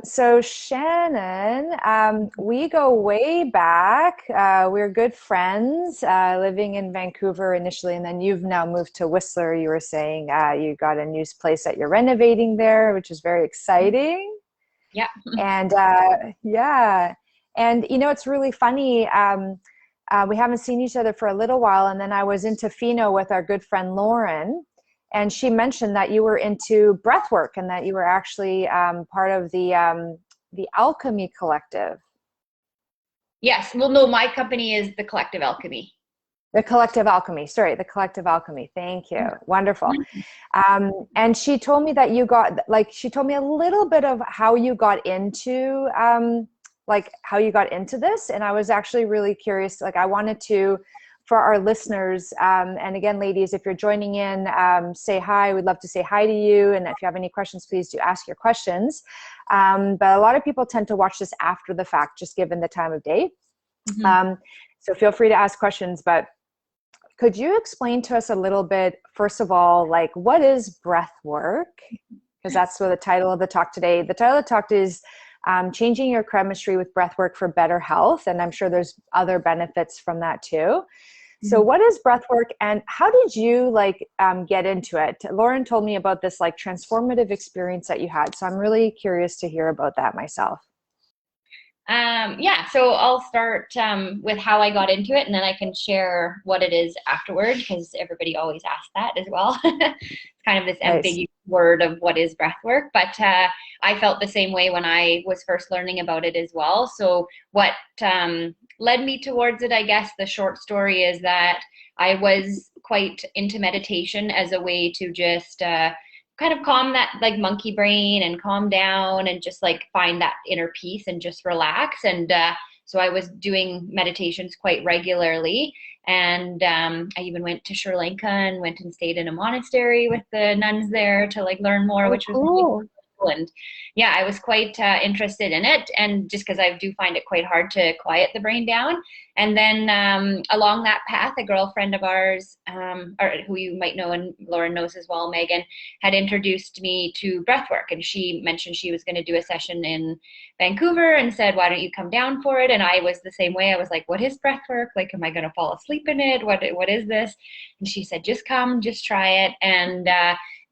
So Shannon, we go way back. We're good friends, living in Vancouver initially, and then you've now moved to Whistler. You were saying you got a new place that you're renovating there, which is very exciting. Yeah. And yeah, and it's really funny. We haven't seen each other for a little while, and then I was in Tofino with our good friend Lauren, and she mentioned that you were into breath work and that you were actually part of the Alchemy Collective. Yes. Well, no, my company is the Collective Alchemy. The Collective Alchemy, sorry, the Collective Alchemy. Thank you. Wonderful. And she told me that you got, like, she told me a little bit of how you got into, how you got into this. And I was actually really curious. Like, I wanted to, for our listeners, and again, ladies, if you're joining in, say hi. We'd love to say hi to you. And if you have any questions, please do ask your questions. But a lot of people tend to watch this after the fact, just given the time of day. So feel free to ask questions, but could you explain to us a little bit, first of all, like, what is breath work? Because that's what the title of the talk today. The title of the talk is Changing Your Chemistry with Breath Work for Better Health. And I'm sure there's other benefits from that too. So what is breath work and how did you get into it? Lauren told me about this transformative experience that you had. So I'm really curious to hear about that myself. Yeah, so I'll start with how I got into it, and then I can share what it is afterward, because everybody always asks that as well. It's kind of this Nice. ambiguous word of what is breath work, but I felt the same way when I was first learning about it as well. So what led me towards it, I guess the short story is that I was quite into meditation as a way to just kind of calm that monkey brain and calm down and just find that inner peace and just relax. And so I was doing meditations quite regularly. And I even went to Sri Lanka and went and stayed in a monastery with the nuns there to learn more, Oh, which was really cool. cool. And yeah, I was quite interested in it. And just because I do find it quite hard to quiet the brain down. And then along that path, a girlfriend of ours, or who you might know and Lauren knows as well, Megan, had introduced me to breathwork. And she mentioned she was going to do a session in Vancouver and said, why don't you come down for it? And I was the same way. I was like, what is breathwork? Like, am I going to fall asleep in it? What is this? And she said, just come, just try it. And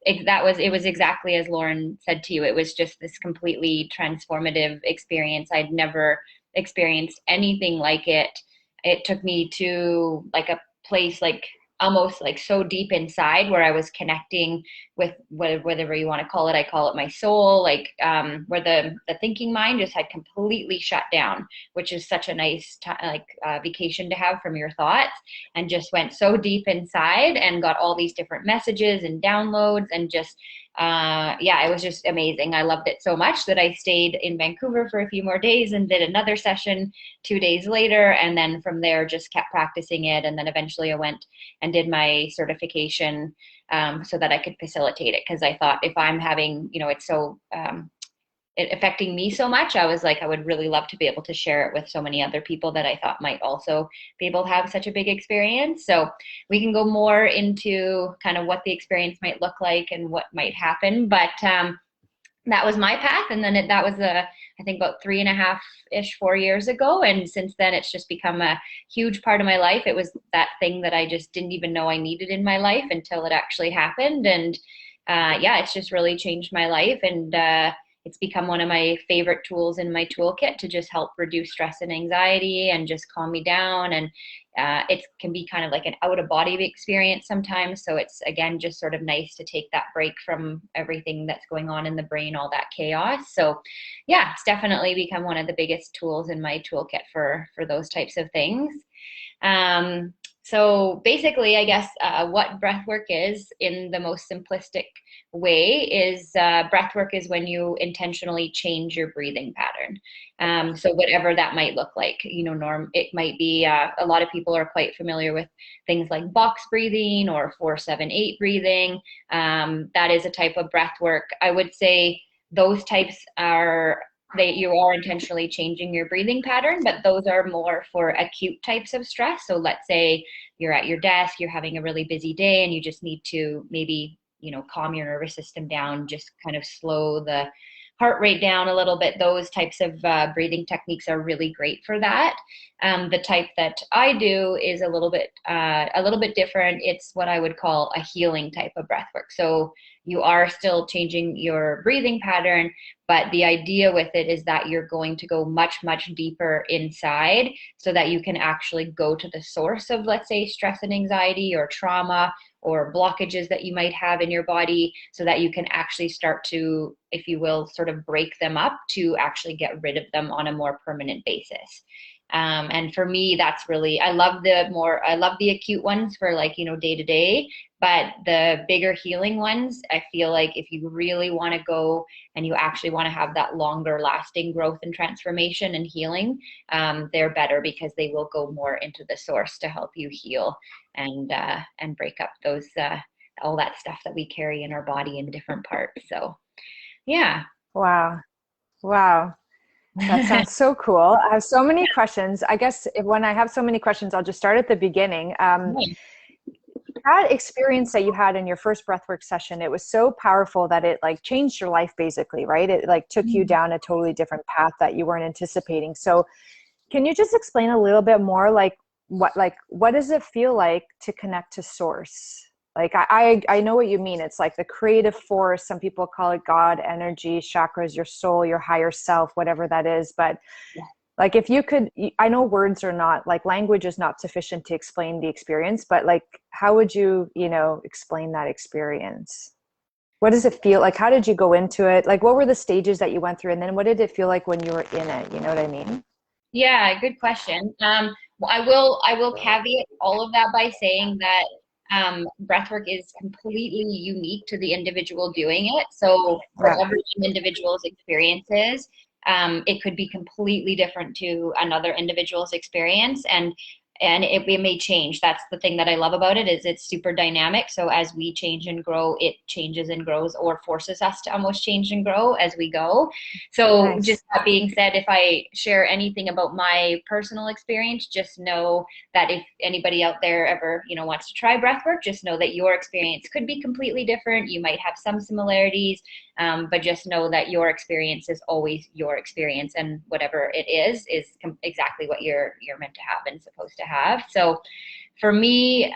it was exactly as Lauren said to you. It was just this completely transformative experience. I'd never experienced anything like it. It took me to a place almost so deep inside where I was connecting with whatever you want to call it. I call it my soul, where the thinking mind just had completely shut down, which is such a nice vacation to have from your thoughts, and just went so deep inside and got all these different messages and downloads and just yeah, it was just amazing. I loved it so much that I stayed in Vancouver for a few more days and did another session 2 days later. And then from there, just kept practicing it. And then eventually I went and did my certification so that I could facilitate it. Because I thought if I'm having, it's so it affecting me so much, I was like, I would really love to be able to share it with so many other people that I thought might also be able to have such a big experience. So we can go more into kind of what the experience might look like and what might happen. But that was my path. And then that was I think about 3.5-ish, 4 years ago. And since then, it's just become a huge part of my life. It was that thing that I just didn't even know I needed in my life until it actually happened. And yeah, it's just really changed my life. And it's become one of my favorite tools in my toolkit to just help reduce stress and anxiety and just calm me down. And it can be kind of like an out of body experience sometimes. So it's, again, just sort of nice to take that break from everything that's going on in the brain, all that chaos. So yeah, it's definitely become one of the biggest tools in my toolkit for those types of things. So basically, I guess what breath work is in the most simplistic way is breath work is when you intentionally change your breathing pattern. So whatever that might look like, it might be a lot of people are quite familiar with things like box breathing or 4-7-8 breathing. That is a type of breath work. I would say those types you are intentionally changing your breathing pattern, but those are more for acute types of stress. So let's say you're at your desk, you're having a really busy day, and you just need to maybe, calm your nervous system down, just kind of slow the heart rate down a little bit, those types of breathing techniques are really great for that. The type that I do is a little bit different. It's what I would call a healing type of breath work. So you are still changing your breathing pattern, but the idea with it is that you're going to go much, much deeper inside so that you can actually go to the source of, let's say, stress and anxiety or trauma or blockages that you might have in your body, so that you can actually start to, if you will, sort of break them up to actually get rid of them on a more permanent basis. And for me, that's really, I love the acute ones for, like, day to day, but the bigger healing ones, I feel like if you really want to go and you actually want to have that longer lasting growth and transformation and healing, they're better because they will go more into the source to help you heal and break up those, all that stuff that we carry in our body in different parts. So, yeah. Wow. Wow. That sounds so cool. I have so many questions. I guess when I have so many questions, I'll just start at the beginning. That experience that you had in your first breathwork session, it was so powerful that it like changed your life basically, right? It like took you down a totally different path that you weren't anticipating. So can you just explain a little bit more, like what does it feel like to connect to source? Like I know what you mean. It's like the creative force. Some people call it God, energy, chakras, your soul, your higher self, whatever that is. But like, if you could, I know words are not, like, language is not sufficient to explain the experience, but like, how would you, explain that experience? What does it feel like? How did you go into it? Like, what were the stages that you went through? And then what did it feel like when you were in it? You know what I mean? Yeah, good question. Well, I will caveat all of that by saying that breathwork is completely unique to the individual doing it. So for Yeah. every individual's experiences, it could be completely different to another individual's experience, and it may change. That's the thing that I love about it, is it's super dynamic. So as we change and grow, it changes and grows, or forces us to almost change and grow as we go. So Nice. just that being said, if I share anything about my personal experience, just know that if anybody out there ever, wants to try breathwork, just know that your experience could be completely different. You might have some similarities, but just know that your experience is always your experience, and whatever it is exactly what you're meant to have and supposed to have. So for me,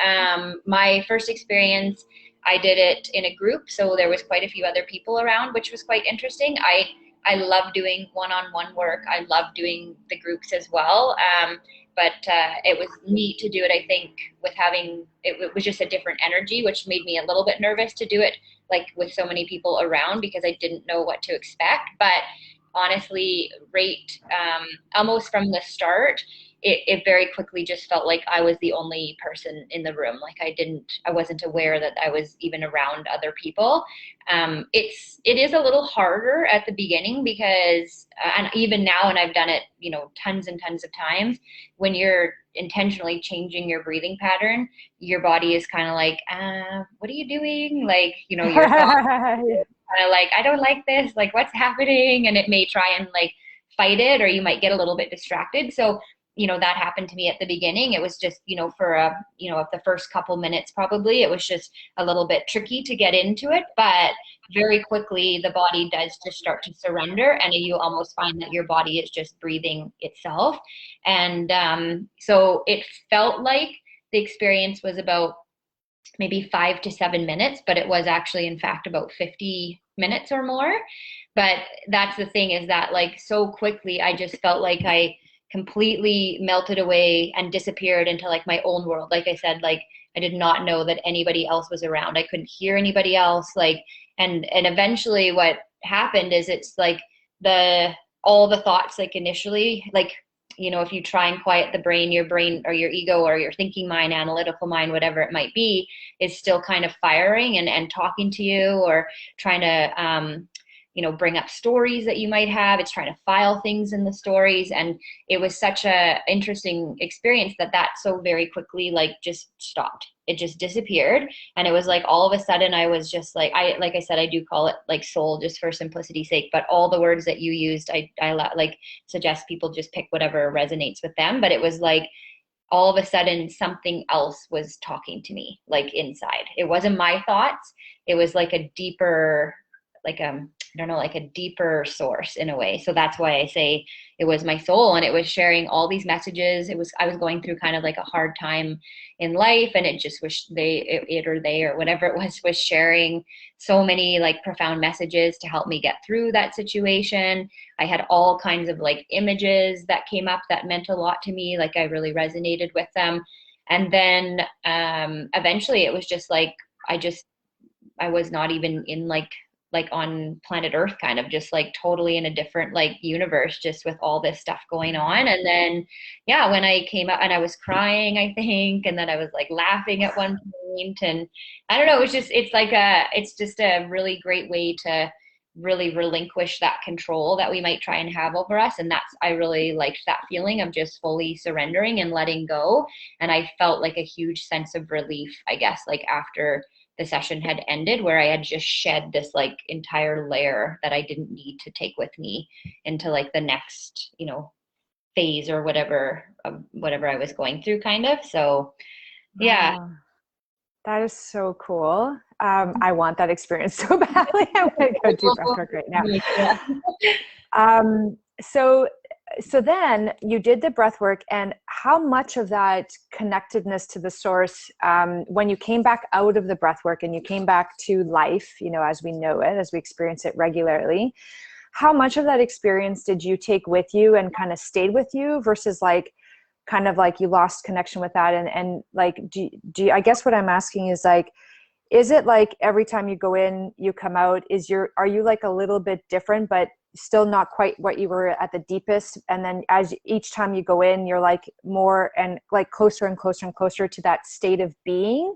my first experience, I did it in a group, so there was quite a few other people around, which was quite interesting. I love doing one-on-one work. I love doing the groups as well. But it was neat to do it, I think, with having, it was just a different energy, which made me a little bit nervous to do it like with so many people around, because I didn't know what to expect. But honestly, almost from the start, it very quickly just felt like I was the only person in the room. Like I wasn't aware that I was even around other people. It is a little harder at the beginning because, and even now, and I've done it, tons and tons of times, when you're intentionally changing your breathing pattern, your body is kind of like, what are you doing? Like, your thoughts kind of like, I don't like this, like, what's happening? And it may try and like fight it, or you might get a little bit distracted. So, that happened to me at the beginning. It was just, for the first couple minutes, probably, it was just a little bit tricky to get into it. But very quickly, the body does just start to surrender, and you almost find that your body is just breathing itself. And so it felt like the experience was about maybe 5 to 7 minutes, but it was actually, in fact, about 50 minutes or more. But that's the thing, is that like so quickly, I just felt like I completely melted away and disappeared into like my own world. Like I said, like I did not know that anybody else was around. I couldn't hear anybody else. Like, and eventually what happened is, it's like all the thoughts, like initially, like, if you try and quiet the brain, your brain or your ego or your thinking mind, analytical mind, whatever it might be, is still kind of firing and talking to you, or trying to, bring up stories that you might have. It's trying to file things in the stories. And it was such a interesting experience that so very quickly, like, just stopped. It just disappeared. And it was like, all of a sudden, I was just like I said, I do call it like soul, just for simplicity's sake, but all the words that you used, I like suggest people just pick whatever resonates with them. But it was like, all of a sudden, something else was talking to me, like inside. It wasn't my thoughts. It was like a deeper, like I don't know, like a deeper source in a way. So that's why I say it was my soul, and it was sharing all these messages. I was going through kind of like a hard time in life, and it just was it or they or whatever it was sharing so many like profound messages to help me get through that situation. I had all kinds of like images that came up that meant a lot to me. Like I really resonated with them. And then eventually it was just like, I was not even in like on planet Earth, kind of just like totally in a different like universe, just with all this stuff going on. And then, yeah, when I came out and I was crying, I think, and then I was like laughing at one point, and I don't know, it's just a really great way to really relinquish that control that we might try and have over us. And I really liked that feeling of just fully surrendering and letting go. And I felt like a huge sense of relief, I guess, like after the session had ended, where I had just shed this like entire layer that I didn't need to take with me into like the next, phase or whatever I was going through, kind of. So yeah. Wow. That is so cool. I want that experience so badly. I'm going to go do breathwork right now. Yeah. So then you did the breath work, and how much of that connectedness to the source, when you came back out of the breath work and you came back to life, as we know it, as we experience it regularly, how much of that experience did you take with you and kind of stayed with you versus like, kind of like you lost connection with that? And like, do you, I guess what I'm asking is like, is it like every time you go in, you come out, are you like a little bit different, but still not quite what you were at the deepest? And then as each time you go in, you're like more and like closer and closer and closer to that state of being?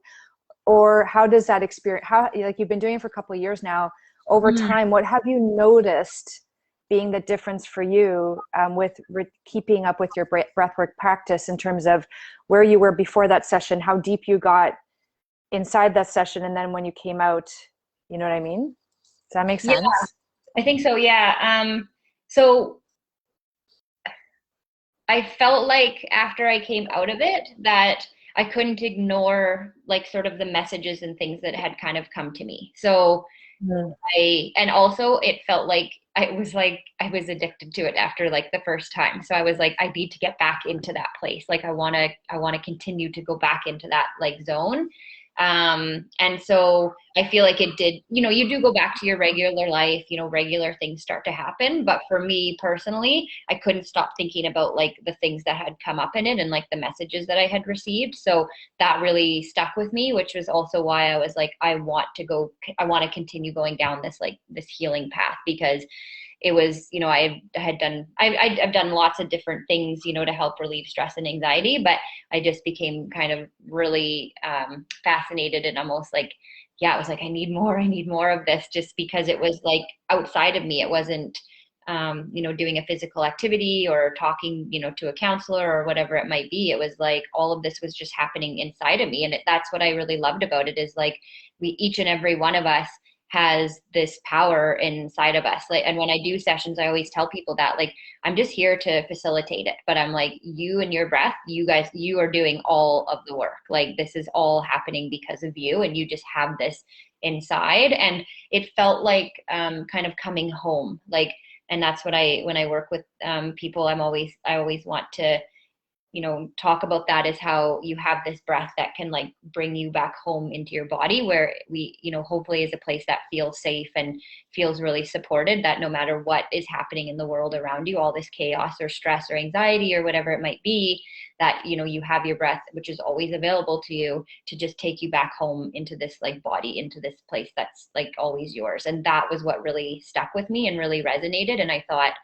Or how does that experience, how, like you've been doing it for a couple of years now, over time, what have you noticed being the difference for you with keeping up with your breathwork practice, in terms of where you were before that session, how deep you got inside that session, and then when you came out, you know what I mean? Does that make sense? I think so. Yeah. So I felt like after I came out of it that I couldn't ignore like sort of the messages and things that had kind of come to me. So and also it felt like I was addicted to it after like the first time. So I was like, I need to get back into that place. Like I want to continue to go back into that like zone. And so I feel like it did, you do go back to your regular life, regular things start to happen. But for me personally, I couldn't stop thinking about like the things that had come up in it and like the messages that I had received. So that really stuck with me, which was also why I was like, I want to continue going down this healing path, because it was, I've done lots of different things, to help relieve stress and anxiety, but I just became kind of really fascinated and almost like, yeah, it was like, I need more of this, just because it was like outside of me. It wasn't, doing a physical activity or talking, to a counselor or whatever it might be. It was like, all of this was just happening inside of me. And that's what I really loved about it, is like each and every one of us has this power inside of us. Like, and when I do sessions, I always tell people that, like, I'm just here to facilitate it, but I'm like, you and your breath, you guys, you are doing all of the work. Like, this is all happening because of you, and you just have this inside. And it felt like kind of coming home. Like, and that's what when I work with people, I always want to, talk about that, is how you have this breath that can like bring you back home into your body, where we, hopefully is a place that feels safe and feels really supported, that no matter what is happening in the world around you, all this chaos or stress or anxiety or whatever it might be, that, you have your breath, which is always available to you, to just take you back home into this like body, into this place that's like always yours. And that was what really stuck with me and really resonated. And I thought,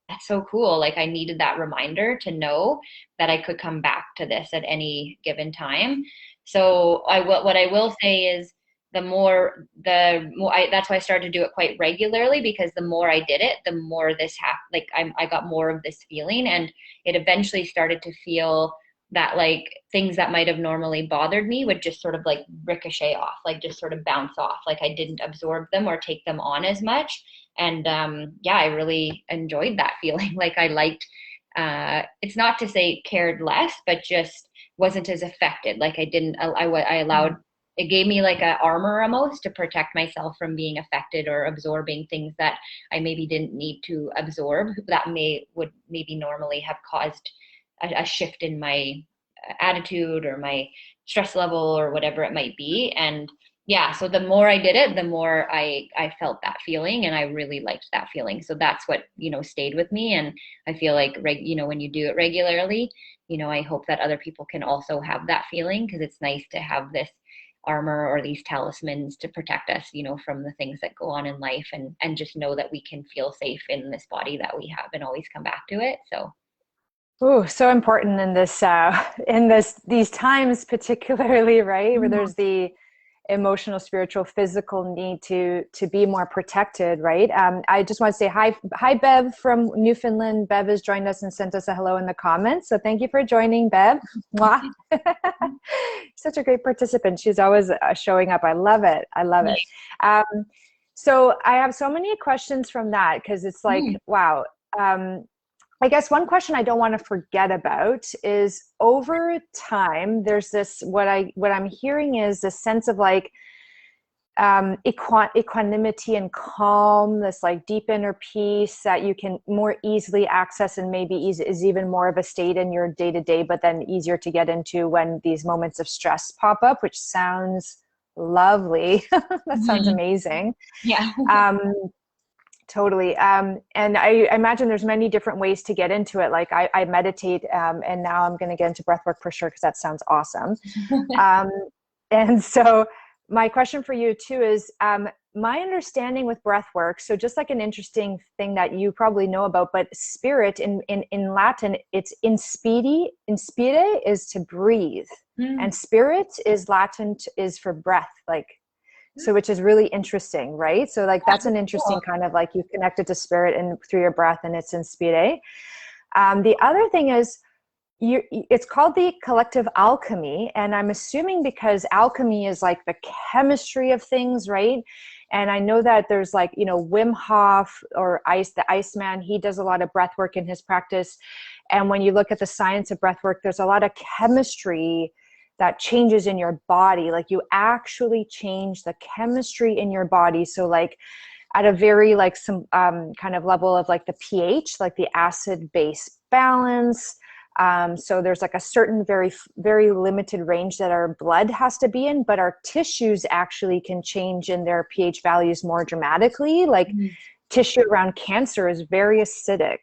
that's so cool. Like, I needed that reminder to know that I could come back to this at any given time. So what I will say is, the more that's why I started to do it quite regularly, because the more I did it, the more this happened. Like, I got more of this feeling, and it eventually started to feel that like things that might have normally bothered me would just sort of like ricochet off, like just sort of bounce off. Like, I didn't absorb them or take them on as much. And yeah, I really enjoyed that feeling. Like, I liked, it's not to say cared less, but just wasn't as affected. Like, I allowed it gave me like a armor almost to protect myself from being affected or absorbing things that I maybe didn't need to absorb, that would maybe normally have caused a shift in my attitude or my stress level or whatever it might be. And yeah, so the more I did it, the more I felt that feeling, and I really liked that feeling. So that's what, stayed with me. And I feel like, when you do it regularly, I hope that other people can also have that feeling, because it's nice to have this armor or these talismans to protect us, from the things that go on in life, and just know that we can feel safe in this body that we have and always come back to it. So Oh, so important in these times, particularly, right? Where there's the emotional, spiritual, physical need to be more protected, right? I just want to say hi, Bev from Newfoundland. Bev has joined us and sent us a hello in the comments. So thank you for joining, Bev. Mwah. Such a great participant. She's always showing up. I love it. I love it. So I have so many questions from that, because it's like, wow. I guess one question I don't want to forget about is, over time, there's this, what I'm hearing is this sense of like equanimity and calm, this like deep inner peace that you can more easily access, and maybe is even more of a state in your day-to-day, but then easier to get into when these moments of stress pop up, which sounds lovely. That sounds amazing. Yeah. Totally. And I imagine there's many different ways to get into it. Like I meditate, and now I'm going to get into breathwork for sure, because that sounds awesome. And so my question for you too is, my understanding with breathwork, so just like an interesting thing that you probably know about, but spirit in Latin, it's inspire is to breathe, and spirit is Latin is for breath, like, so, which is really interesting, right? So like, that's an interesting kind of like, you connected to spirit and through your breath, and it's inspire. The other thing is, it's called the collective alchemy. And I'm assuming because alchemy is like the chemistry of things, right? And I know that there's like, Wim Hof, or the Iceman, he does a lot of breath work in his practice. And when you look at the science of breath work, there's a lot of chemistry that changes in your body. Like, you actually change the chemistry in your body. So like at a very like some kind of level of like the pH, like the acid base balance. So there's like a certain very, very limited range that our blood has to be in, but our tissues actually can change in their pH values more dramatically. Like tissue around cancer is very acidic.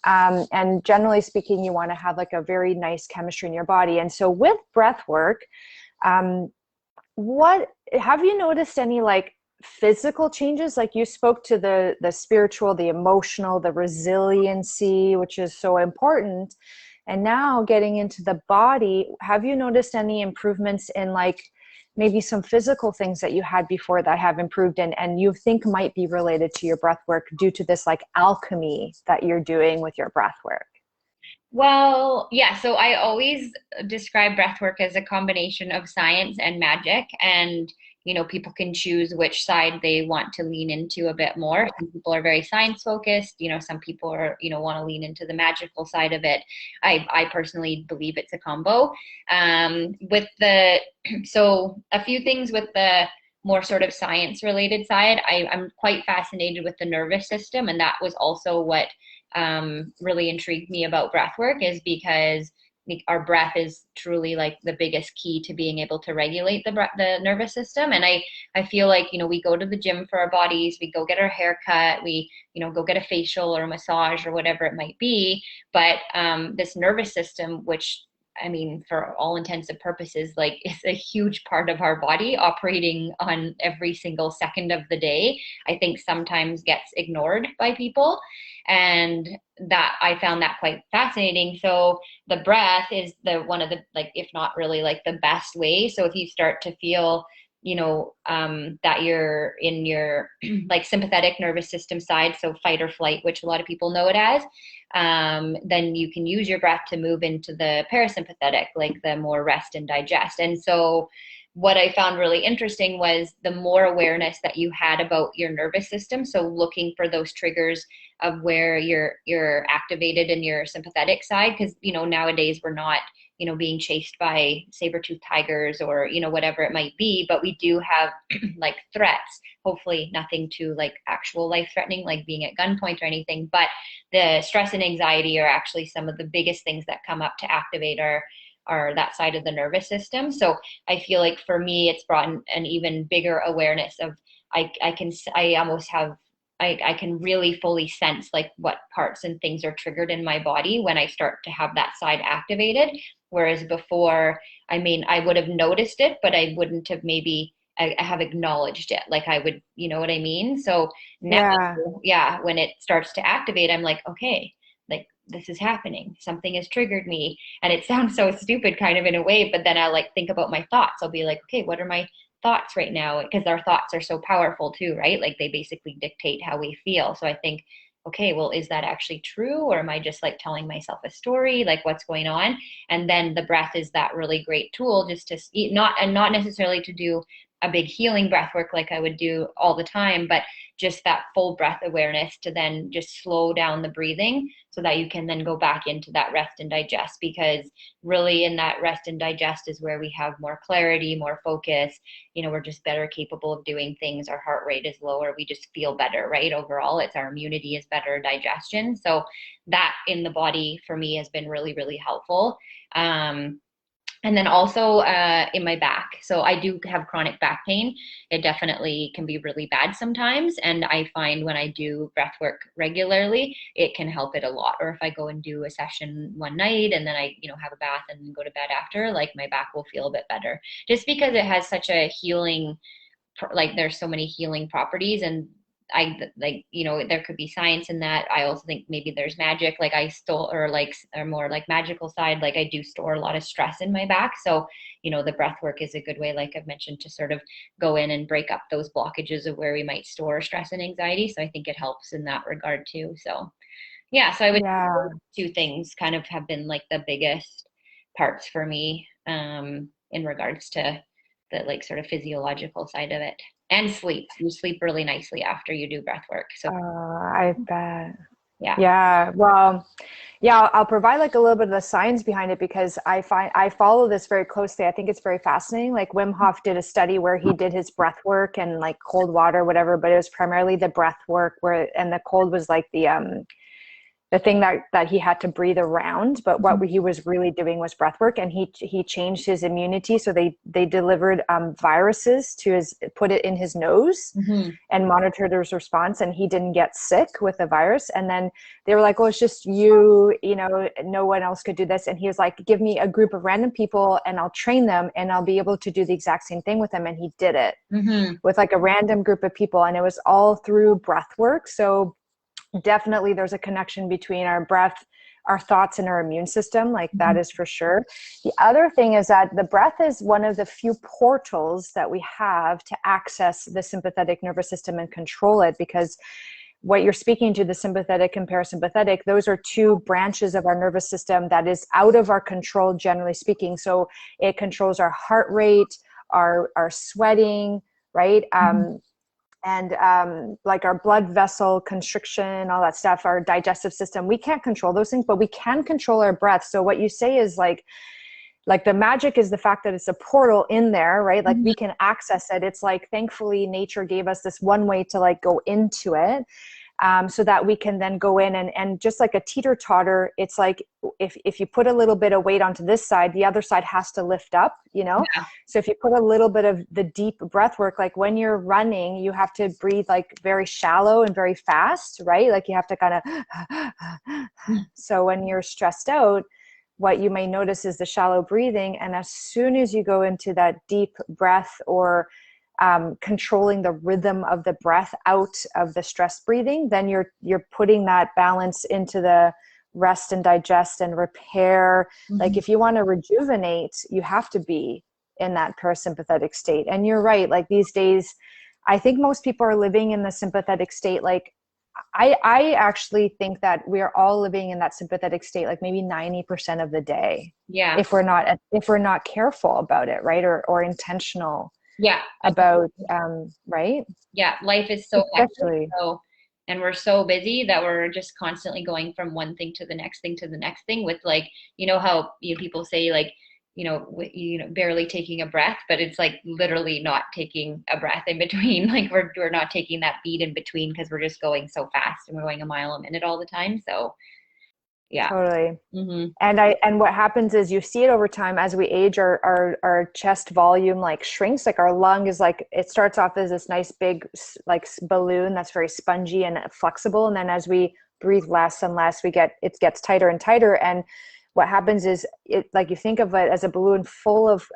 And generally speaking, you want to have like a very nice chemistry in your body. And so with breath work, what have you noticed any like physical changes? Like, you spoke to the spiritual, the emotional, the resiliency, which is so important. And now getting into the body, have you noticed any improvements in like maybe some physical things that you had before that have improved, and you think might be related to your breath work due to this like alchemy that you're doing with your breath work? Well, yeah, so I always describe breathwork as a combination of science and magic. And, people can choose which side they want to lean into a bit more. Some people are very science focused, some people are, want to lean into the magical side of it. I personally believe it's a combo. So a few things with the more sort of science related side, I'm quite fascinated with the nervous system. And that was also what really intrigued me about breath work, is because our breath is truly like the biggest key to being able to regulate the nervous system. And I feel like, we go to the gym for our bodies, we go get our hair cut, we, go get a facial or a massage or whatever it might be. But this nervous system, which, I mean, for all intents and purposes, like, it's a huge part of our body operating on every single second of the day, I think sometimes gets ignored by people. And that I found that quite fascinating. So the breath is one of the, like, if not really like the best way. So if you start to feel, that you're in your like sympathetic nervous system side, so fight or flight, which a lot of people know it as, then you can use your breath to move into the parasympathetic, like the more rest and digest. And so what I found really interesting was the more awareness that you had about your nervous system. So looking for those triggers of where you're activated in your sympathetic side, because nowadays we're not being chased by saber-toothed tigers or whatever it might be, but we do have like threats. Hopefully nothing too like actual life threatening, like being at gunpoint or anything, but the stress and anxiety are actually some of the biggest things that come up to activate our that side of the nervous system. So I feel like for me, it's brought an even bigger awareness of I can really fully sense like what parts and things are triggered in my body when I start to have that side activated. Whereas before, I would have noticed it, but I wouldn't have maybe I have acknowledged it. Like I would, you know what I mean? So now, yeah, when it starts to activate, I'm like, okay, like this is happening. Something has triggered me. And it sounds so stupid kind of in a way, but then I like think about my thoughts. I'll be like, okay, what are my thoughts right now? Because our thoughts are so powerful too, right? Like they basically dictate how we feel. So I think, okay, well, is that actually true? Or am I just like telling myself a story? Like what's going on? And then the breath is that really great tool just to not necessarily to do a big healing breath work like I would do all the time, but just that full breath awareness to then just slow down the breathing so that you can then go back into that rest and digest, because really in that rest and digest is where we have more clarity, more focus. We're just better capable of doing things. Our heart rate is lower. We just feel better, right? Overall, it's our immunity is better, digestion. So that in the body for me has been really, really helpful. And then also in my back. So I do have chronic back pain. It definitely can be really bad sometimes. And I find when I do breath work regularly, it can help it a lot. Or if I go and do a session one night and then I, have a bath and then go to bed after, like my back will feel a bit better. Just because it has such a healing, like there's so many healing properties, and there could be science in that. I also think maybe there's magic, like or more like magical side. Like I do store a lot of stress in my back. So, the breath work is a good way, like I've mentioned, to sort of go in and break up those blockages of where we might store stress and anxiety. So I think it helps in that regard too. So yeah, so I would say two things kind of have been like the biggest parts for me in regards to the like sort of physiological side of it. And sleep. You sleep really nicely after you do breath work. So I bet. Yeah. Yeah. Well, yeah, I'll provide like a little bit of the science behind it, because I follow this very closely. I think it's very fascinating. Like Wim Hof did a study where he did his breath work and like cold water, whatever, but it was primarily the breath work and the cold was like the thing that he had to breathe around, but what he was really doing was breath work, and he changed his immunity. So they delivered viruses put it in his nose and monitored his response, and he didn't get sick with the virus. And then they were like, oh, it's just you, no one else could do this. And he was like, give me a group of random people and I'll train them and I'll be able to do the exact same thing with them. And he did it with like a random group of people, and it was all through breath work. So definitely there's a connection between our breath, our thoughts, and our immune system. Like that is for sure. The other thing is that the breath is one of the few portals that we have to access the sympathetic nervous system and control it, because what you're speaking to, the sympathetic and parasympathetic, those are two branches of our nervous system that is out of our control, generally speaking. So it controls our heart rate, our sweating, right? And like our blood vessel constriction, all that stuff, our digestive system. We can't control those things, but we can control our breath. So what you say is like the magic is the fact that it's a portal in there, right? Like we can access it. It's like, thankfully nature gave us this one way to like go into it. So that we can then go in and just like a teeter-totter, it's like if you put a little bit of weight onto this side, the other side has to lift up, Yeah. So if you put a little bit of the deep breath work, like when you're running, you have to breathe like very shallow and very fast, right? Like you have to kind of, so when you're stressed out, what you may notice is the shallow breathing. And as soon as you go into that deep breath or controlling the rhythm of the breath out of the stress breathing, then you're putting that balance into the rest and digest and repair. Like if you want to rejuvenate, you have to be in that parasympathetic state. And you're right, like these days, I think most people are living in the sympathetic state. Like I actually think that we're all living in that sympathetic state, like maybe 90% of the day. Yeah. If we're not careful about it, right? Or intentional Yeah. about, right? Yeah. Life is so hectic. Especially. So, and we're so busy that we're just constantly going from one thing to the next thing to the next thing with like, how people say like, barely taking a breath, but it's like literally not taking a breath in between. Like we're not taking that beat in between because we're just going so fast and we're going a mile a minute all the time. So yeah. Totally. Mm-hmm. And what happens is you see it over time as we age, our chest volume like shrinks, like our lung is like, it starts off as this nice big like balloon that's very spongy and flexible. And then as we breathe less and less, it gets tighter and tighter. And what happens is like you think of it as a balloon full of,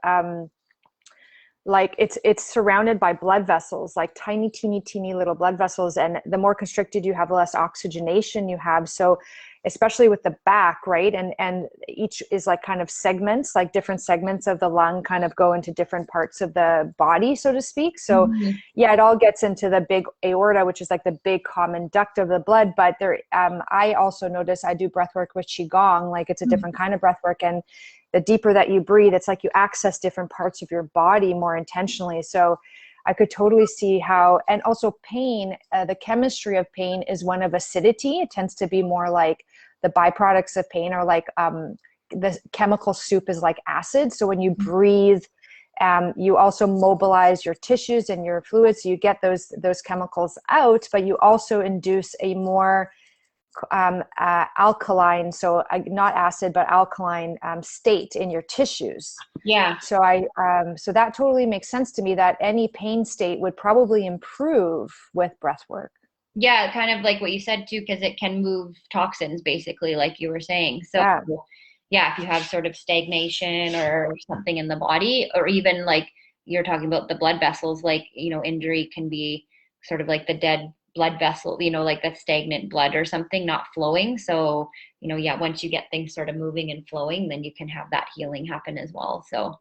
like it's surrounded by blood vessels, like tiny, teeny little blood vessels. And the more constricted you have, the less oxygenation you have. So especially with the back, right? And each is like kind of segments, like different segments of the lung kind of go into different parts of the body, so to speak. So yeah, it all gets into the big aorta, which is like the big common duct of the blood. But there, I also notice I do breath work with Qigong, like it's a different kind of breath work. And the deeper that you breathe, it's like you access different parts of your body more intentionally. So I could totally see how, and also pain, the chemistry of pain is one of acidity. It tends to be more like the byproducts of pain are like, the chemical soup is like acid. So when you breathe, you also mobilize your tissues and your fluids. So you get those chemicals out, but you also induce a more alkaline, so not acid, but alkaline state in your tissues. Yeah. So so that totally makes sense to me that any pain state would probably improve with breath work. Yeah, kind of like what you said too, because it can move toxins basically, like you were saying. So yeah, if you have sort of stagnation or something in the body, or even like you're talking about the blood vessels, like, injury can be sort of like the dead blood vessel, like that stagnant blood or something not flowing. So, yeah, once you get things sort of moving and flowing, then you can have that healing happen as well. So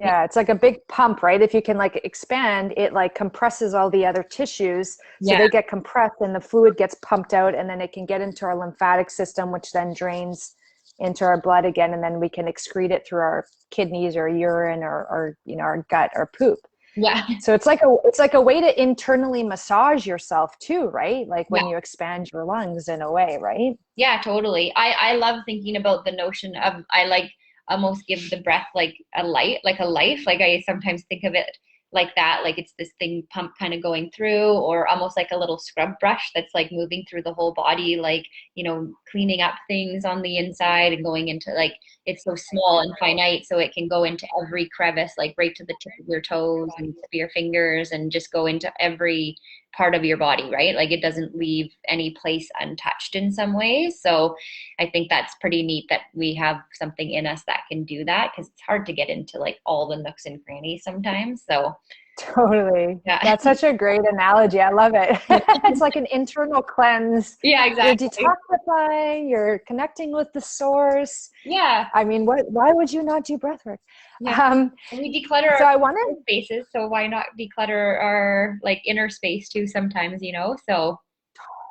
yeah, it's like a big pump, right? If you can like expand, it like compresses all the other tissues. So they get compressed and the fluid gets pumped out, and then it can get into our lymphatic system, which then drains into our blood again. And then we can excrete it through our kidneys or urine or our gut or poop. Yeah. So it's like a way to internally massage yourself too, right? Like when you expand your lungs in a way, right? Yeah, totally. I love thinking about the notion of, I like almost give the breath like a life. Like I sometimes think of it like that, like it's this thing pump kind of going through, or almost like a little scrub brush that's like moving through the whole body, like, cleaning up things on the inside and going into, like, it's so small and finite, so it can go into every crevice, like right to the tip of your toes and tip of your fingers, and just go into every part of your body, right? Like it doesn't leave any place untouched in some ways. So I think that's pretty neat that we have something in us that can do that, because it's hard to get into like all the nooks and crannies sometimes. So totally. Yeah. That's such a great analogy. I love it. It's like an internal cleange. Yeah, exactly. You're detoxifying, you're connecting with the source. Yeah. I mean, why would you not do breath work? Yeah. We declutter our spaces, so why not declutter our like inner space too sometimes, so.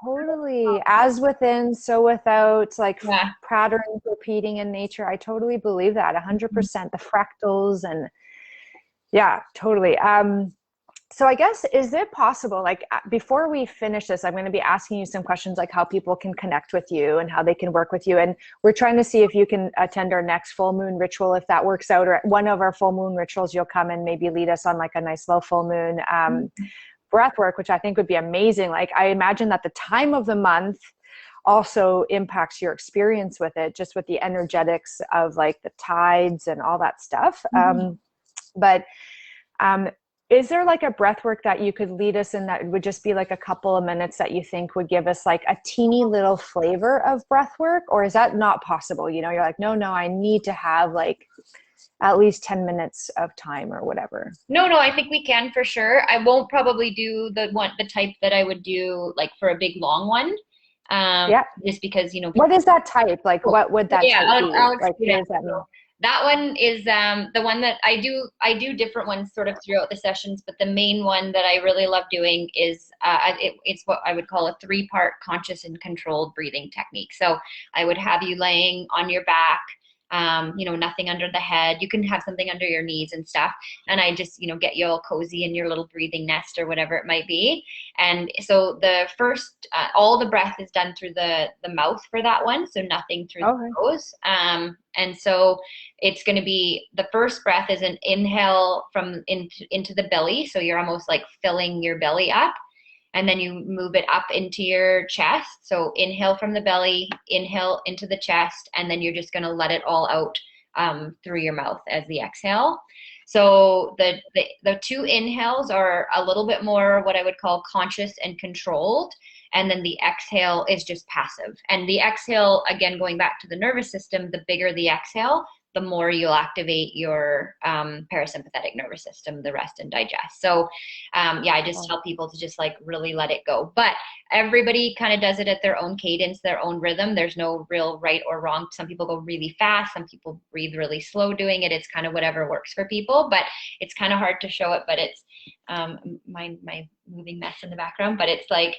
Totally. As within, so without, like patterns repeating in nature. I totally believe that 100%, the fractals and yeah, totally. So I guess, is it possible, like before we finish this, I'm going to be asking you some questions like how people can connect with you and how they can work with you. And we're trying to see if you can attend our next full moon ritual, if that works out, or at one of our full moon rituals, you'll come and maybe lead us on like a nice low full moon breath work, which I think would be amazing. Like I imagine that the time of the month also impacts your experience with it, just with the energetics of like the tides and all that stuff. But is there like a breath work that you could lead us in that would just be like a couple of minutes that you think would give us like a teeny little flavor of breath work? Or is that not possible? You're like, no, I need to have like at least 10 minutes of time or whatever. No, I think we can for sure. I won't probably do the type that I would do like for a big long one. Just because, What is that type? Like, what would that type be? I'll like, what does that mean? That one is the one that I do different ones sort of throughout the sessions, but the main one that I really love doing is it's what I would call a 3-part conscious and controlled breathing technique. So I would have you laying on your back, nothing under the head. You can have something under your knees and stuff. And I just, get you all cozy in your little breathing nest or whatever it might be. And so the first, all the breath is done through the mouth for that one. So nothing through the nose. And so it's going to be, the first breath is an inhale from into the belly. So you're almost like filling your belly up. And then you move it up into your chest. So inhale from the belly, inhale into the chest, and then you're just going to let it all out through your mouth as the exhale. So the 2 inhales are a little bit more what I would call conscious and controlled. And then the exhale is just passive. And the exhale, again, going back to the nervous system, the bigger the exhale, the more you'll activate your parasympathetic nervous system, the rest and digest. So I just tell people to just like really let it go. But everybody kind of does it at their own cadence, their own rhythm. There's no real right or wrong. Some people go really fast. Some people breathe really slow doing it. It's kind of whatever works for people, but it's kind of hard to show it. But it's my moving mess in the background, but it's like,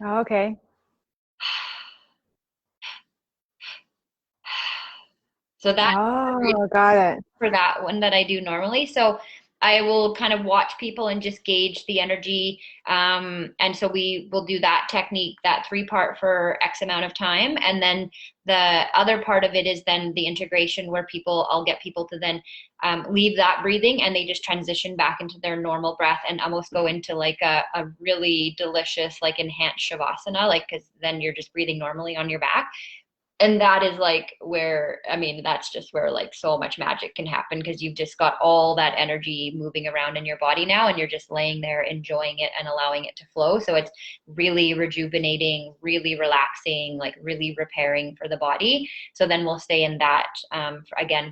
Okay. so that got it. for that one that I do normally. So I will kind of watch people and just gauge the energy. And so we will do that technique, that 3-part for X amount of time. And then the other part of it is then the integration where I'll get people to then leave that breathing and they just transition back into their normal breath and almost go into like a really delicious, like enhanced Shavasana, like, cause then you're just breathing normally on your back. And that is like where, that's just where like so much magic can happen because you've just got all that energy moving around in your body now and you're just laying there enjoying it and allowing it to flow. So it's really rejuvenating, really relaxing, like really repairing for the body. So then we'll stay in that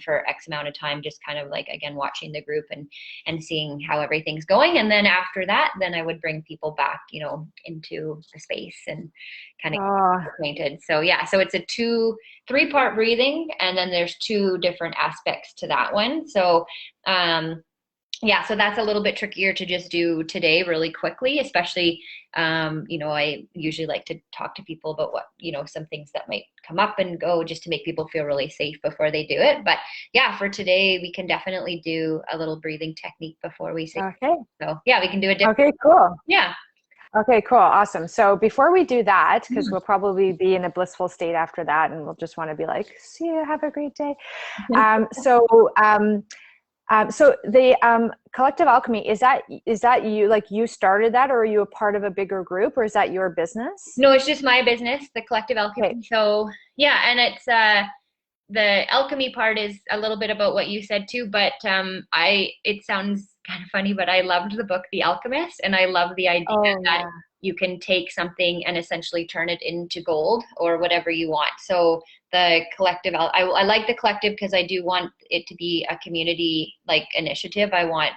for X amount of time, just kind of like, again, watching the group and seeing how everything's going. And then after that, then I would bring people back, into the space and kind of get acquainted. So yeah, so it's a 3-part breathing, and then there's 2 different aspects to that one. So so that's a little bit trickier to just do today really quickly, especially I usually like to talk to people about what, some things that might come up and go just to make people feel really safe before they do it. But yeah, for today, we can definitely do a little breathing technique before we say. Okay. So yeah, we can do a different. Okay, cool. Yeah. Okay, cool. Awesome. So before we do that, because we'll probably be in a blissful state after that, and we'll just want to be like, see you, have a great day. So the Collective Alchemy, is that you, like you started that, or are you a part of a bigger group, or is that your business? No, it's just my business, the Collective Alchemy. Okay. So yeah, and it's the alchemy part is a little bit about what you said too, but it sounds kind of funny, but I loved the book The Alchemist, and I love the idea that you can take something and essentially turn it into gold or whatever you want. So the collective, I like the collective because I do want it to be a community like initiative. I want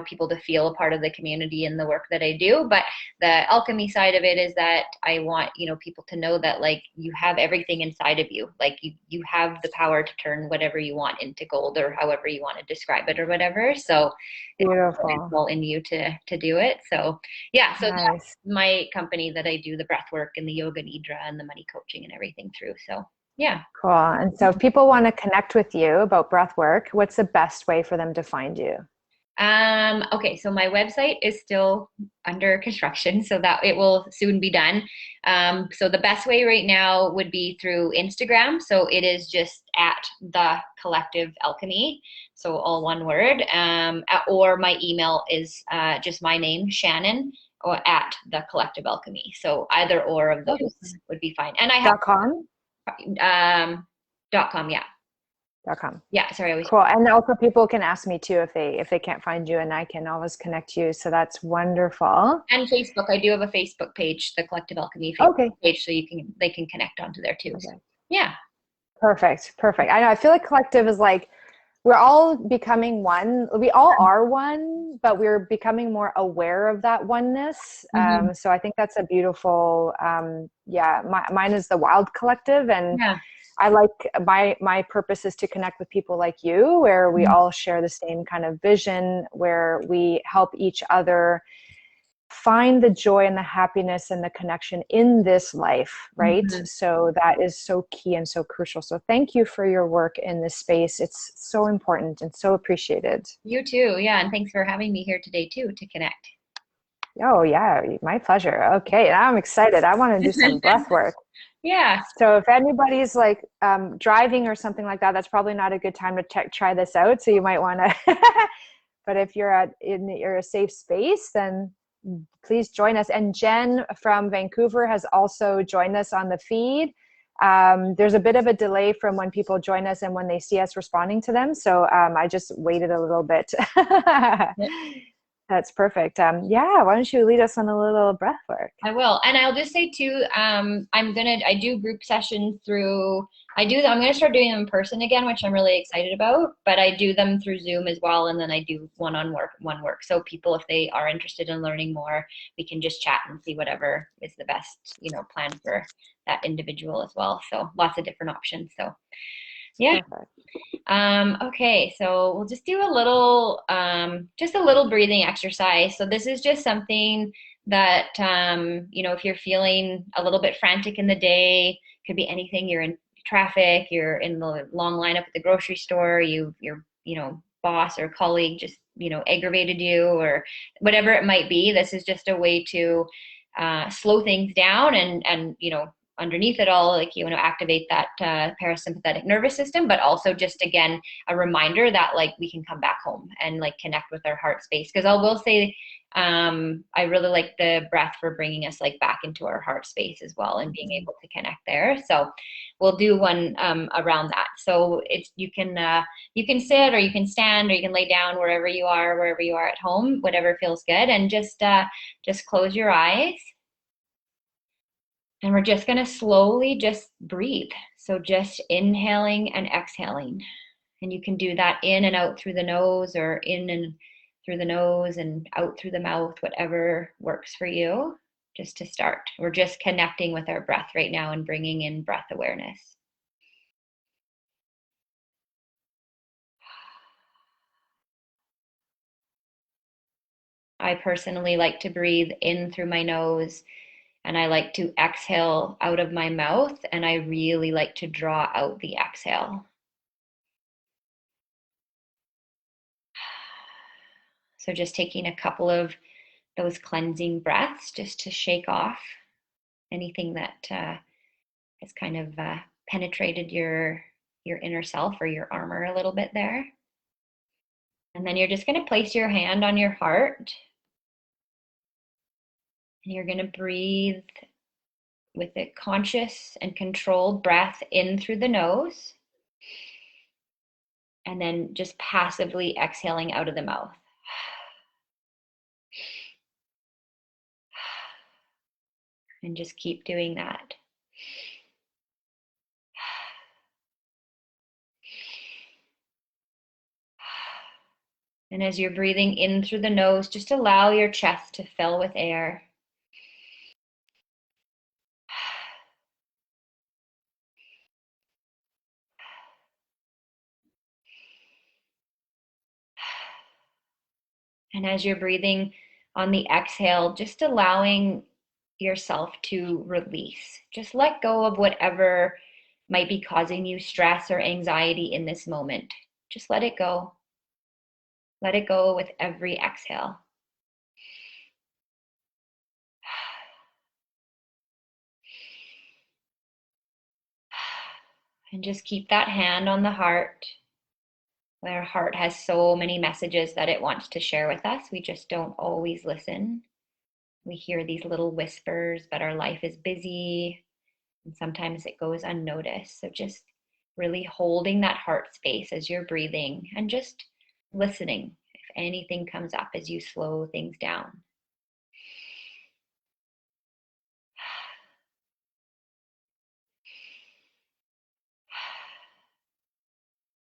people to feel a part of the community and the work that I do. But the alchemy side of it is that I want, people to know that like you have everything inside of you. Like you have the power to turn whatever you want into gold, or however you want to describe it or whatever. So beautiful. It's all in you to do it. So yeah, so nice. That's my company that I do the breath work and the yoga nidra and the money coaching and everything through. So yeah. Cool. And so if people want to connect with you about breath work, what's the best way for them to find you? Okay, so my website is still under construction, so that it will soon be done. So the best way right now would be through Instagram. So it is just at the Collective Alchemy. So all one word. Or my email is just my name, Shannon, or at the Collective Alchemy. So either or of those would be fine. And I have .com? .com, yeah. .com. Yeah, sorry. Cool. And also people can ask me too if they can't find you, and I can always connect you. So that's wonderful. And Facebook. I do have a Facebook page, the Collective Alchemy Facebook page, so they can connect onto there too. Okay. So, yeah. Perfect. I know. I feel like collective is like we're all becoming one. We all are one, but we're becoming more aware of that oneness. Mm-hmm. So I think that's a beautiful, mine is the Wild Collective. And I like my purpose is to connect with people like you, where we all share the same kind of vision, where we help each other find the joy and the happiness and the connection in this life, right? Mm-hmm. So that is so key and so crucial. So thank you for your work in this space. It's so important and so appreciated. You too. Yeah. And thanks for having me here today too, to connect. Oh yeah, my pleasure. Okay, now I'm excited. I want to do some breath work. Yeah. So if anybody's like driving or something like that, that's probably not a good time to try this out. So you might want to, but if you're a safe space, then please join us. And Jen from Vancouver has also joined us on the feed. There's a bit of a delay from when people join us and when they see us responding to them. So I just waited a little bit. Yep. That's perfect. Yeah, why don't you lead us on a little breath work? I will. And I'll just say too, I do group sessions through, I'm going to start doing them in person again, which I'm really excited about, but I do them through Zoom as well. And then I do one work. So people, if they are interested in learning more, we can just chat and see whatever is the best, plan for that individual as well. So lots of different options. So yeah. Perfect. Okay, so we'll just do just a little breathing exercise. So this is just something that, if you're feeling a little bit frantic in the day, could be anything. You're in traffic, you're in the long lineup at the grocery store, your boss or colleague just, aggravated you or whatever it might be. This is just a way to slow things down and underneath it all, like you want to activate that parasympathetic nervous system, but also just again a reminder that like we can come back home and like connect with our heart space. Because I will say, I really like the breath for bringing us like back into our heart space as well and being able to connect there. So we'll do one around that. So you can sit or you can stand or you can lay down wherever you are at home, whatever feels good, and just close your eyes. And we're just going to slowly just breathe. So just inhaling and exhaling. And you can do that in and out through the nose or in and through the nose and out through the mouth, whatever works for you. Just to start, we're just connecting with our breath right now and bringing in breath awareness. I personally like to breathe in through my nose, and I like to exhale out of my mouth, and I really like to draw out the exhale. So just taking a couple of those cleansing breaths just to shake off anything that has kind of penetrated your inner self or your armor a little bit there. And then you're just going to place your hand on your heart, and you're going to breathe with a conscious and controlled breath in through the nose, and then just passively exhaling out of the mouth. And just keep doing that. And as you're breathing in through the nose, just allow your chest to fill with air. And as you're breathing on the exhale, just allowing yourself to release. Just let go of whatever might be causing you stress or anxiety in this moment. Just let it go. Let it go with every exhale. And just keep that hand on the heart. Our heart has so many messages that it wants to share with us. We just don't always listen. We hear these little whispers, but our life is busy and sometimes it goes unnoticed. So just really holding that heart space as you're breathing and just listening if anything comes up as you slow things down.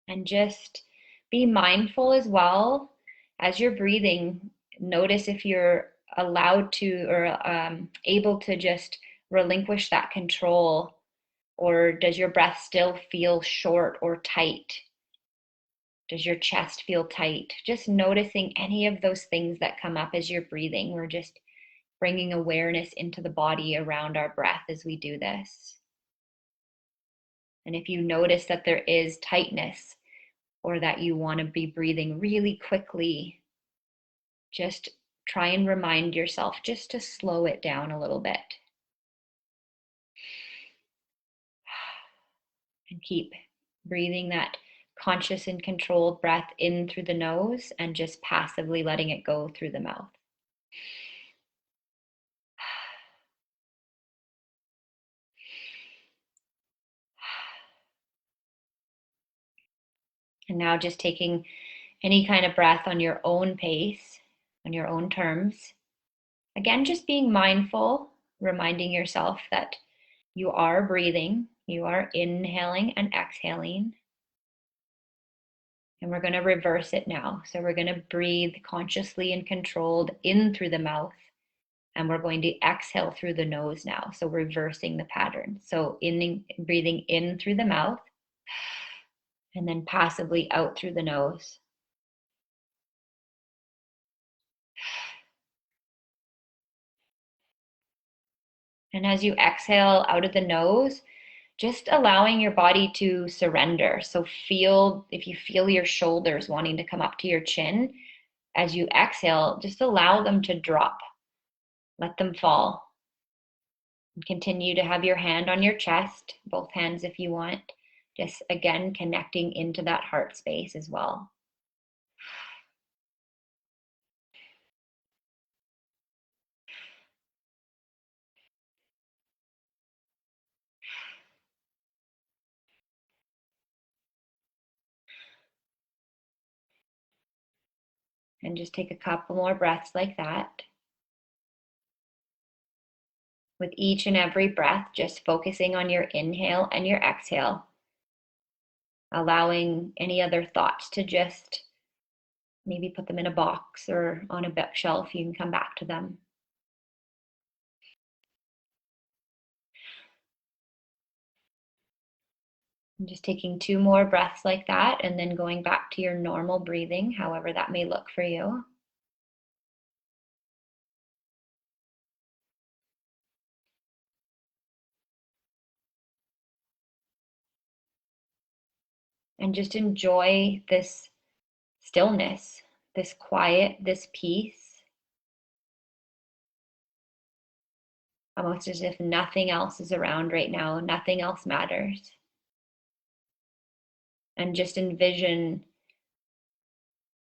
And just be mindful as well as you're breathing. Notice if you're allowed to or able to just relinquish that control Or does your breath still feel short or tight? Does your chest feel tight? Just noticing any of those things that come up as you're breathing. We're just bringing awareness into the body around our breath as we do this. And if you notice that there is tightness or that you want to be breathing really quickly, just try and remind yourself just to slow it down a little bit. And keep breathing that conscious and controlled breath in through the nose and just passively letting it go through the mouth. And now just taking any kind of breath on your own pace, on your own terms. Again, just being mindful, reminding yourself that you are breathing, you are inhaling and exhaling. And we're going to reverse it now. So we're going to breathe consciously and controlled in through the mouth. And we're going to exhale through the nose now. So reversing the pattern. So breathing in through the mouth and then passively out through the nose. And as you exhale out of the nose, just allowing your body to surrender. So if you feel your shoulders wanting to come up to your chin, as you exhale, just allow them to drop. Let them fall. And continue to have your hand on your chest, both hands if you want. Just again, connecting into that heart space as well. And just take a couple more breaths like that. With each and every breath, just focusing on your inhale and your exhale. Allowing any other thoughts to just maybe put them in a box or on a bookshelf. You can come back to them. And just taking 2 more breaths like that and then going back to your normal breathing, however that may look for you. And just enjoy this stillness, this quiet, this peace, almost as if nothing else is around right now, nothing else matters. And just envision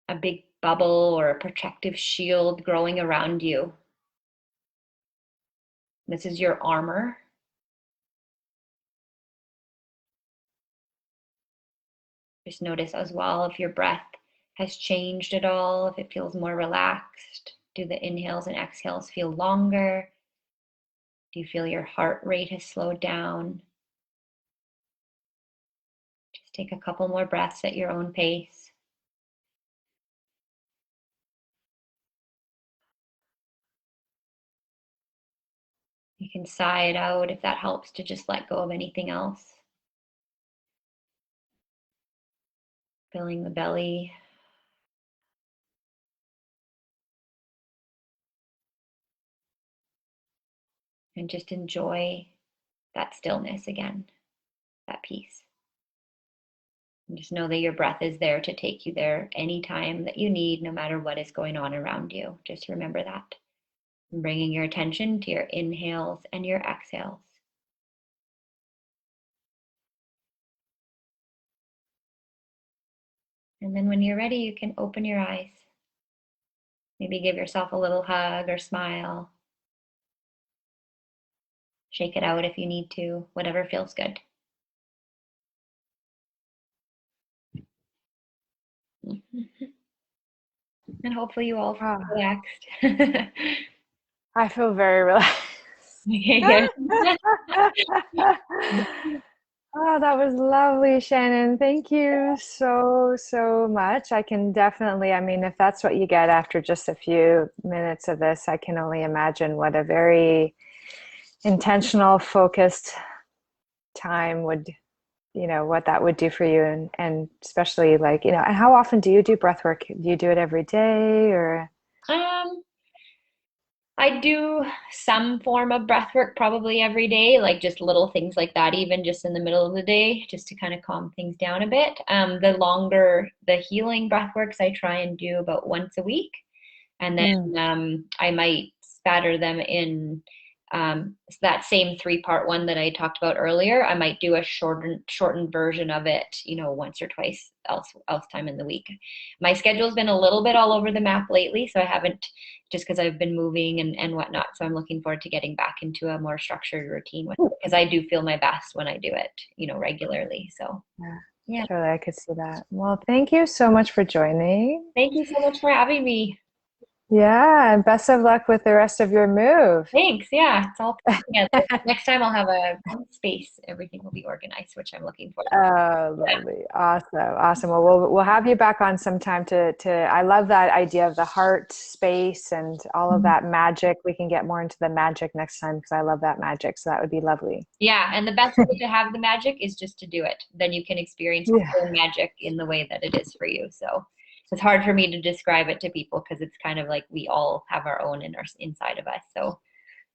a big bubble or a protective shield growing around you. This is your armor. Just notice as well if your breath has changed at all, if it feels more relaxed. Do the inhales and exhales feel longer? Do you feel your heart rate has slowed down? Just take a couple more breaths at your own pace. You can sigh it out if that helps to just let go of anything else. Filling the belly. And just enjoy that stillness again, that peace. And just know that your breath is there to take you there anytime that you need, no matter what is going on around you. Just remember that. And bringing your attention to your inhales and your exhales. And then when you're ready, you can open your eyes. Maybe give yourself a little hug or smile. Shake it out if you need to, whatever feels good. And hopefully you all feel relaxed. I feel very relaxed. Oh, that was lovely, Shannon. Thank you so, so much. I can definitely, I mean, if that's what you get after just a few minutes of this, I can only imagine what a very intentional, focused time would, what that would do for you, and especially like, and how often do you do breath work? Do you do it every day or? Um, I do some form of breath work probably every day, like just little things like that, even just in the middle of the day, just to kind of calm things down a bit. The healing breath works I try and do about once a week. And then I might spatter them in that same 3-part one that I talked about earlier. I might do a shortened version of it, once or twice else time in the week. My schedule's been a little bit all over the map lately, so I haven't, just because I've been moving and whatnot. So I'm looking forward to getting back into a more structured routine with it, because I do feel my best when I do it, regularly. So yeah, totally, I could see that. Well, thank you so much for joining. Thank you so much for having me. Yeah, and best of luck with the rest of your move. Thanks. Yeah, it's all put together. Next time I'll have a space. Everything will be organized, which I'm looking for. Oh, lovely. Awesome. Well, we'll have you back on sometime I love that idea of the heart space and all of that magic. We can get more into the magic next time because I love that magic. So that would be lovely. Yeah, and the best way to have the magic is just to do it. Then you can experience your own magic in the way that it is for you. So it's hard for me to describe it to people because it's kind of like we all have our own inside of us. So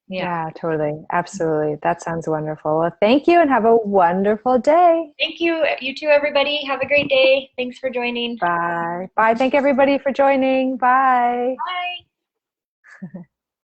yeah, totally. Absolutely. That sounds wonderful. Well, thank you and have a wonderful day. Thank you. You too, everybody. Have a great day. Thanks for joining. Bye. Bye. Thank everybody for joining. Bye. Bye.